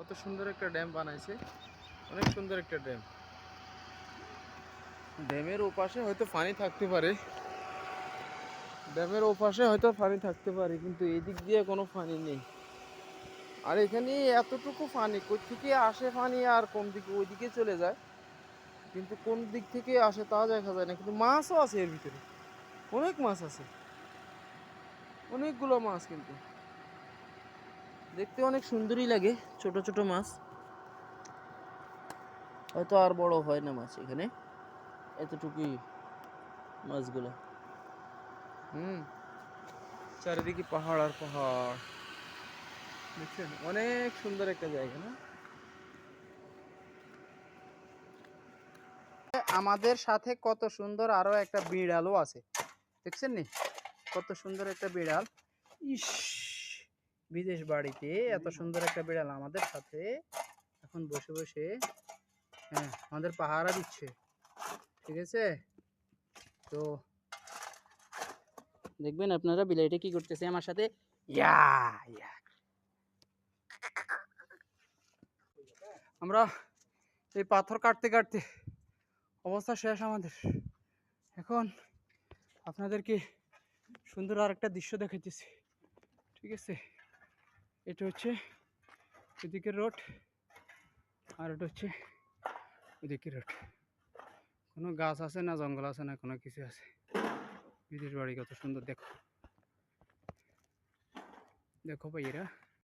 কত সুন্দর একটা ড্যাম বানাইছে, অনেক সুন্দর একটা ড্যাম। ড্যামের ওপাশে হয়তো পানি থাকতে পারে, ড্যামের ওপাশে হয়তো পানি থাকতে পারে, কিন্তু এদিক দিয়ে কোনো পানি নেই। আর এখানে এতটুকু পানি কোথা থেকে আসে, পানি আর কোন দিকে ওইদিকে চলে যায়, কিন্তু কোন দিক থেকে আসে তা দেখা যায় না। কিন্তু মাছও আছে এর ভিতরে, অনেক মাছ আছে, অনেকগুলো মাছ। কিন্তু দেখতে অনেক সুন্দরই লাগে, ছোট ছোট মাছ। হয়তো আর বড় হয় না মাছ এখানে, এতটুকুই মাছগুলো। চারিদিকে পাহাড় আর পাহাড়, দেখছেন? অনেক সুন্দর একটা জায়গা না? আমাদের সাথে কত সুন্দর আরো একটা বিড়ালও আছে, দেখছেন নি? কত সুন্দর একটা বিড়াল। ইস, বিদেশ বাড়িতে এত সুন্দর একটা বিড়াল আমাদের সাথে এখন বসে বসে, হ্যাঁ, আমাদের পাহারা দিচ্ছে। ঠিক আছে, তো দেখবেন আপনারা বিলাইটা কি করতেছে আমার সাথে। ইয়া ইয়া, আমরা এই পাথর কাটতে কাটতে অবস্থা শেষ আমাদের। এখন আপনাদেরকে সুন্দর আর একটা দৃশ্য দেখাইতেছি। ঠিক আছে, এটা হচ্ছে এদিকের রোড, আর এটা হচ্ছে এদিকের রোড। কোনো গাছ আছে না, জঙ্গল আছে না, কোনো কিছু আছে। বিদেশ বাড়ি কত সুন্দর, দেখো দেখো ভাইয়েরা।